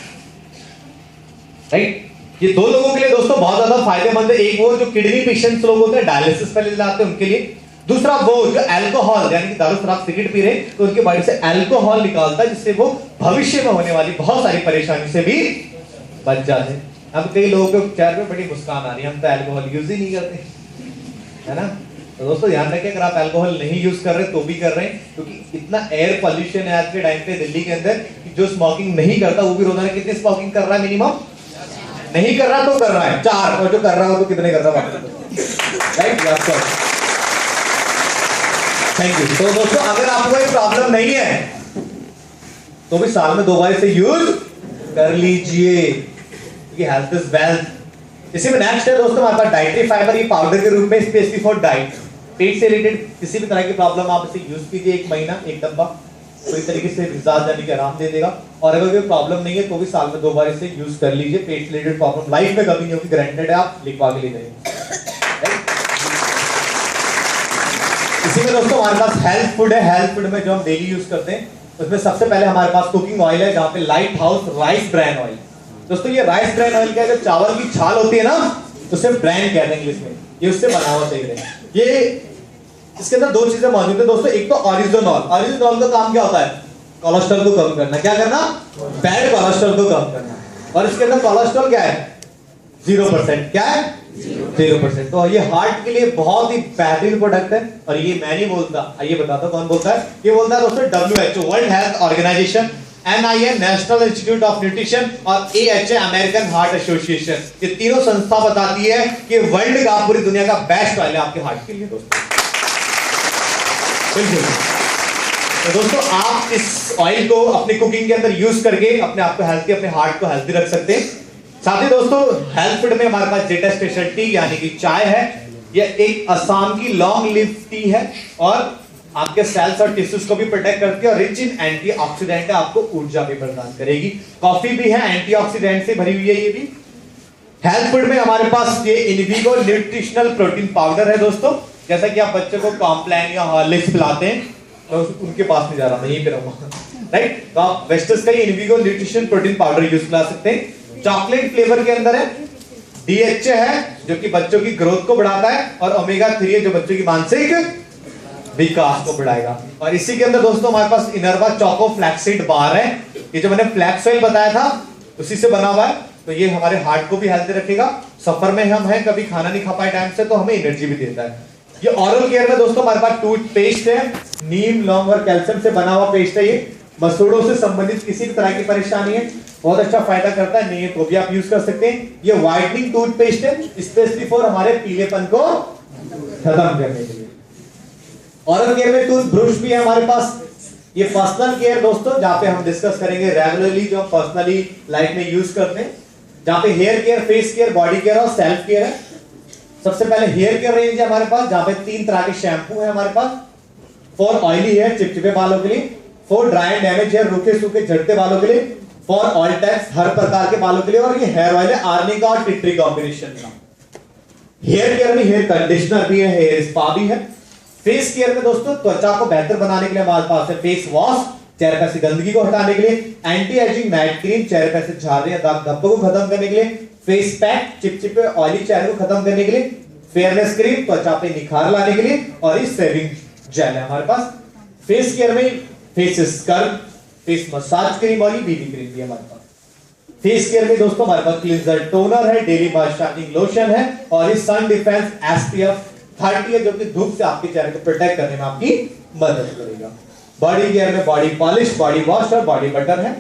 राइट? ये दो लोगों के लिए दोस्तों बहुत ज्यादा फायदेमंद है। एक वो जो किडनी पेशेंट्स लोग होते हैं, डायलिसिस पे ले जाते हैं उनके लिए। दूसरा वो जो अल्कोहल यानी कि दारू शराब सिगरेट पी रहे हैं तो उनकी बॉडी से अल्कोहल निकालता है, जिससे वो भविष्य में होने वाली बहुत सारी परेशानी से भी बच जाते हैं। अब कई लोगों के चेहरे पे बड़ी मुस्कान आ रही है, हम तो अल्कोहल यूज ही नहीं करते, है ना? तो दोस्तों ध्यान रखें, अगर आप अल्कोहल नहीं यूज कर रहे तो भी कर रहे हैं, क्योंकि इतना एयर पॉल्यूशन है आज के टाइम पे दिल्ली के अंदर कि जो स्मोकिंग नहीं करता वो भी रोजाना कितनी स्मोकिंग कर रहा है? मिनिमम नहीं कर रहा तो कर रहा है 4, और जो कर रहा हो तो कितने कर रहा है? राइट? Thank you. तो दोस्तों अगर आपको कोई प्रॉब्लम नहीं है तो भी साल में 2 बार इसे यूज कर लीजिए, क्योंकि हेल्थ इज वेल्थ। इसी में नेक्स्ट है दोस्तों हमारे पास डाइटरी फाइबर, ये पाउडर के रूप में स्पेशली फॉर डाइट, पेट से रिलेटेड किसी भी तरह की प्रॉब्लम आप इसे यूज कीजिए 1 महीना 1 डब्बा, पूरी तरीके से मिजाज यानी कि आराम दे देगा। और अगर कोई प्रॉब्लम नहीं है तो भी साल में 2 बार इसे यूज कर लीजिए। पेट से रिलेटेड प्रॉब्लम लाइफ में कभी नहीं होगी, गारंटेड है, आप लिखवा के ले जाइए। इसी में दोस्तों हमारे पास हेल्थ फूड है। हेल्थ फूड में जो हम डेली यूज करते हैं उसमें सबसे पहले हमारे पास कुकिंग ऑयल है, जहाँ पे light house rice bran oil. दोस्तों ये राइस ब्रान ऑयल क्या है? जब चावल की छाल होती है ना उसे ब्रान कहते हैं इंग्लिश में, ये उससे बना हुआ चाहिए। ये इसके अंदर 2 चीजें मौजूद है दोस्तों, एक तो ऑरिजिनॉल। ऑरिजिनॉल का काम क्या होता है? कोलेस्ट्रॉल को कम करना। क्या करना? बैड कोलेस्ट्रॉल को कम करना। और इसके अंदर कोलेस्ट्रॉल क्या है? 0%। क्या है? 0%। तो ये हार्ट के लिए बहुत ही बेहतरीन प्रोडक्ट है। और ये मैं नहीं बोलता, ये बताता हूं कौन बोलता है। ये बोलता है दोस्तों WHO, world health organisation, NIA national institute of nutrition और AHA अमेरिकन हार्ट एसोसिएशन। ये तीनों संस्था बताती है कि वर्ल्ड का, पूरी दुनिया का बेस्ट ऑयल है आपके हार्ट के लिए दोस्तों। बिल्कुल। तो दोस्तों आप इस ऑयल को अपनी कुकिंग के अंदर यूज करके अपने आप को हेल्थी, अपने हार्ट को हेल्थी रख सकते हैं। साथ ही दोस्तों हेल्थ फूड में हमारे पास जेटा स्पेशलिटी यानी कि चाय है। यह एक असम की लॉन्ग लिव टी है और आपके सेल्स और टिश्यूज को भी प्रोटेक्ट करती है और रिच इन एंटीऑक्सीडेंट है, आपको ऊर्जा भी प्रदान करेगी। कॉफी भी है, एंटीऑक्सीडेंट से भरी हुई है। ये भी हेल्थ फूड में हमारे पास ये इनविगो न्यूट्रिशनल प्रोटीन पाउडर है दोस्तों। जैसा कि आप बच्चों को कॉम्प्लान या हॉर्लिक्स पिलाते हैं, तो उनके पास नहीं जा रहा, मैं यहीं पे रहूंगा, राइट? तो आप वेस्टर्स का इनविगो न्यूट्रिशन प्रोटीन पाउडर यूज कर सकते हैं। चॉकलेट फ्लेवर के अंदर है, DHA है जो कि बच्चों की ग्रोथ को बढ़ाता है और ओमेगा 3 है जो बच्चों की मानसिक विकास को बढ़ाएगा। और इसी के अंदर दोस्तों हमारे पास इनरवा चोको फ्लैक्सीड बार है। ये जो मैंने फ्लैक्स ऑयल बताया था उसी से बना हुआ है। तो ये हमारे हार्ट को भी हेल्दी रखेगा। सफर में हम हैं, कभी खाना नहीं खा पाए टाइम से, तो हमें एनर्जी भी देता है। ये ओरल केयर में दोस्तों हमारे पास टूथपेस्ट है, नीम, लौंग और कैल्शियम से बना हुआ पेस्ट है। ये मसूड़ों से संबंधित किसी भी तरह की परेशानी है, बहुत अच्छा फायदा करता है। नहीं है तो भी आप यूज कर सकते हैं। ये व्हाइटनिंग टूथपेस्ट है, स्पेशली फॉर हमारे पीलेपन को खत्म करने के लिए। ओरल केयर में टूथ ब्रश भी है हमारे पास। ये पर्सनल केयर दोस्तों, जहां पे हम डिस्कस करेंगे रेगुलरली जो हम पर्सनली लाइफ में यूज करते हैं, जहां पे hair care, face care, body care और सेल्फ केयर है। सबसे पहले हेयर केयर रेंज है हमारे पास, जहां पे 3 तरह के शैम्पू है हमारे पास। फॉर ऑयली हेयर, चिपचिपे बालों के लिए। For dry and damage hair, रूखे सूखे झड़ते बालों के लिए। फॉर ऑयल टाइप्स, हर प्रकार के बालों के लिए। और ये हेयर ऑयल है आर्निका और टिट्री कॉम्बिनेशन का। हेयर केयर में हेयर कंडीशनर भी है, हेयर स्पा भी है। फेस केयर में दोस्तों त्वचा को बेहतर बनाने के लिए हमारे पास है फेस वॉश, चेहरे पर से गंदगी को हटाने के लिए। एंटी एजिंग नाइट क्रीम, चेहरे पर से झाड़ियां, दाग धब्बों को खत्म करने के लिए। फेस पैक, चिपचिपे ऑयली चेहरे को खत्म करने के लिए। फेयरनेस क्रीम, त्वचा पे निखार लाने के लिए। और इस सेविंग जेल है हमारे पास। फेस केयर में face scrub, face massage cream और ये बीबी क्रीम भी हमारे पास। फेस केयर में दोस्तों हमारे पास क्लींजर टोनर है, डेली मॉइस्चराइजिंग लोशन है और इस सन डिफेंस SPF 30 है, जो कि धूप से आपके चेहरे को प्रोटेक्ट करने में आपकी मदद करेगा। बॉडी केयर में बॉडी पॉलिश, बॉडी वॉश और बॉडी बटर है।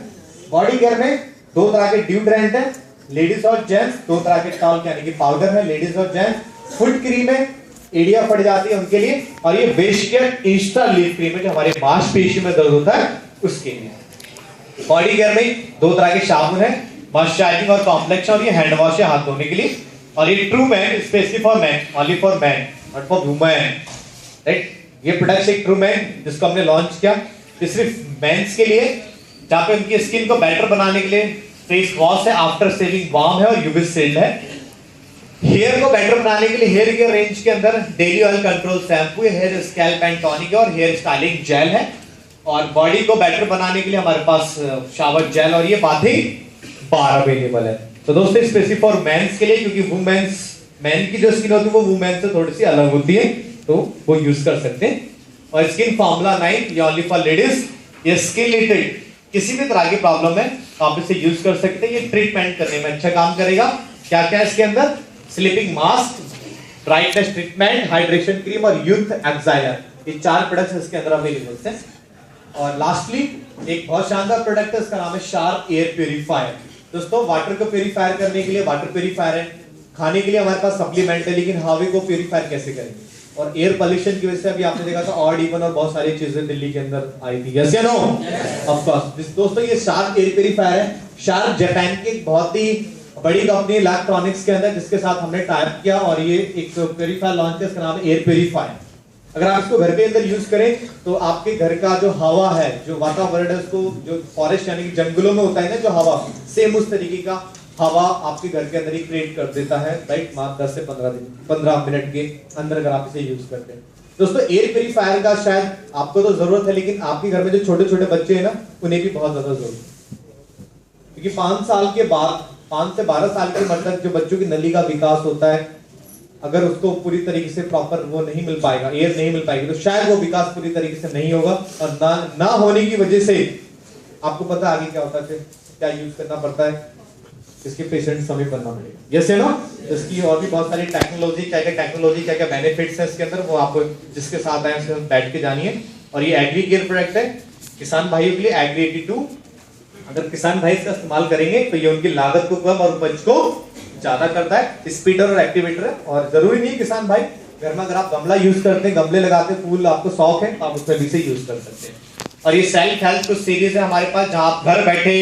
बॉडी केयर में 2 तरह के डिओड्रेंट है, लेडीज और जेंट्स। 2 तरह के टॉल्क यानी कि पाउडर है, लेडीज और जेंट्स। फुट क्रीम है, एड़ियां फट जाती है उनके लिए। और ये west care insta leaf cream है, जो हमारे मांसपेशी में दर्द होता है उसके लिए। बॉडी केयर में 2 तरह के साबुन है, मॉइस्चराइजिंग और कॉम्प्लेक्स। और ये हैंड वॉश है हाथ धोने के लिए। और ये true man, specially for man, only for man, not for women, right. ये प्रोडक्ट एक ट्रू मैन जिसको हमने लॉन्च किया, ये सिर्फ मेंस के लिए, जहां पे उनकी स्किन को बेटर बनाने के लिए। फेस वॉश है, आफ्टर शेविंग वार्म है और यूवी सील्ड है। हेयर को बेटर बनाने के लिए हेयर केयर रेंज के अंदर daily oil control shampoo, hair scalp and tonic और हेयर स्टाइलिंग जेल है। और बॉडी को बेटर बनाने के लिए हमारे पास शावर जेल और ये बाथिंग बार अवेलेबल है। तो दोस्तों स्पेशली फॉर मेंस के लिए, क्योंकि वुमेन्स, मैन की जो स्किन होती है वो वुमेन से थोड़ी सी अलग होती है, तो वो यूज कर सकते हैं। और स्किन फार्मूला 9 ये ओनली फॉर लेडीज। ये स्किन रिलेटेड किसी भी तरह की प्रॉब्लम है आप इसे यूज कर सकते हैं। ये ट्रीटमेंट करने में अच्छा काम करेगा। क्या क्या है इसके अंदर? Sleeping mask, brightness treatment, hydration cream और यूथ एक्साइलर, ये 4 प्रोडक्ट्स इसके अंदर अवेलेबल हैं। और लास्टली एक बहुत शानदार प्रोडक्ट है, इसका नाम है शार्प एयर प्यूरिफायर। दोस्तों वाटर को प्यूरिफायर करने के लिए वाटर प्यूरिफायर है, खाने के लिए हमारे पास सप्लीमेंट है, लेकिन हवा को प्यूरिफायर कैसे करेंगे? और एयर पोल्यूशन की वजह से अभी आपने देखा था ऑड इवन और बहुत सारी चीजें दिल्ली के अंदर आई थी, यस या नो? ऑफ कोर्स दोस्तों ये शार्प एयर प्यूरिफायर है। शार्प जापान की एक बहुत ही बड़ी कंपनी इलेक्ट्रॉनिक्स के अंदर, जिसके साथ हमने टाइप किया और ये एक प्यूरिफायर लॉन्च किया, इसका नाम है एयर प्यूरिफायर। अगर आप इसको घर के अंदर यूज करें तो आपके घर का जो हवा है, जो वातावरण है, उसको जो फॉरेस्ट यानी कि जंगलों में होता है ना जो हवा, सेम उस तरीके का हवा आपके घर के अंदर ही क्रिएट कर देता है, राइट। मात्र 10 से 15 मिनट के अंदर अगर आप इसे यूज करते हैं। दोस्तों एयर प्यूरिफायर का शायद आपको तो जरूरत है, लेकिन आपके घर में जो छोटे छोटे बच्चे हैं ना, उन्हें भी बहुत ज्यादा जरूरत है। क्योंकि 5 साल के बाद, 5 से 12 साल के मतलब जो बच्चों की नली का विकास होता है, अगर उसको पूरी तरीके से प्रॉपर वो नहीं मिल पाएगा, एयर नहीं मिल पाएगी, तो शायद वो विकास पूरी तरीके से नहीं होगा। और ना होने की वजह से आपको पता आगे क्या होता है, क्या यूज करना पड़ता है, इसके पेशेंट समय बनना पड़ेगा, यस है ना। इसकी और भी बहुत सारी टेक्नोलॉजी, क्या क्या बेनिफिट्स है इसके अंदर, वो आपको जिसके साथ आए उसके बैठ के जानिए। और ये एग्री केयर प्रोडक्ट है किसान भाइयों के लिए, एग्री 82। अगर किसान भाई इसका इस्तेमाल करेंगे तो ये उनकी लागत को कम और उपज को ज्यादा करता है। स्पीडर और एक्टिवेटर है। और जरूरी नहीं किसान भाई घर में अगर आप गमला यूज करते हैं, गमले लगाते हैं, फूल आपको शौक है, आप उसमें भी से यूज कर सकते हैं। और ये सेल्फ हेल्प कुछ सीरीज है हमारे पास, जहां आप घर बैठे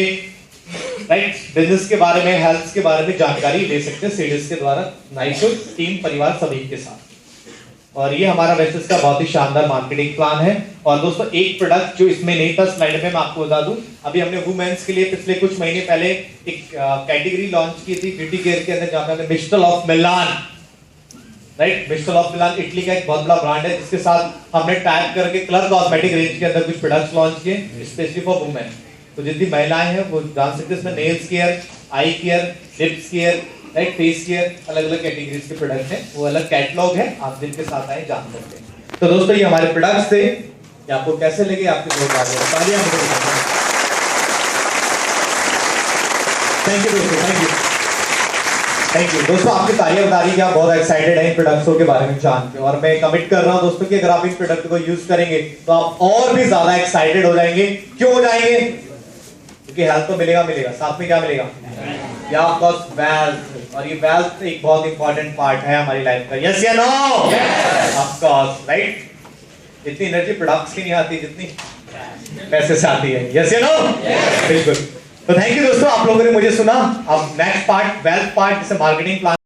राइट बिजनेस के बारे में, हेल्थ के बारे में जानकारी ले सकते हैं सीरीज के द्वारा, नाइशुल्क, टीम, परिवार सभी के साथ। और ये हमारा वैसे का बहुत ही शानदार मार्केटिंग प्लान है। और दोस्तों एक प्रोडक्ट जो इसमें नहीं था स्लाइड में, मैं आपको बता दूं, अभी हमने वुमेन्स के लिए पिछले कुछ महीने पहले एक कैटेगरी लॉन्च की थी ब्यूटी केयर के अंदर, जहां पे हमने mister of Milan, right, mister of Milan Italy का एक बहुत बड़ा ब्रांड है, जिसके साथ हमने टाइप करके कलर कॉस्मेटिक रेंज के अंदर कुछ प्रोडक्ट्स लॉन्च किए स्पेशली फॉर वुमेन। तो जितनी महिलाएं हैं वो जान सकते हैं इसमें nails care, eye care, lips care, right, face care, अलग अलग कैटेगरीज के प्रोडक्ट हैं, वो अलग कैटलॉग है, आप जिनके साथ आए जान सकते हैं। तो दोस्तों ये हमारे प्रोडक्ट्स थे, ये आपको कैसे लगे आपके बहुत तालियां मुझे। थैंक यू दोस्तों, थैंक यू। थैंक यू दोस्तों, आपकी तालियां बता रही कि आप बहुत एक्साइटेड हैं इन प्रोडक्ट्सों के बारे में जान के, और मैं कमिट कर रहा हूं दोस्तों कि अगर आप इन प्रोडक्ट को यूज करेंगे तो आप और भी ज्यादा एक्साइटेड हो जाएंगे। क्यों हो जाएंगे? क्योंकि हेल्थ तो मिलेगा, साथ में क्या मिलेगा? या ऑफ कोर्स वेल्थ, और ये वेल्थ एक बहुत इंपॉर्टेंट पार्ट है हमारी लाइफ का। यस या नो? Of course, right. इतनी एनर्जी प्रोडक्ट्स की नहीं आती जितनी पैसे से आती है। यस या नो? बिल्कुल। तो थैंक यू दोस्तों, आप लोगों ने मुझे सुना। अब नेक्स्ट पार्ट, वेल्थ पार्ट, जिसे मार्केटिंग प्लान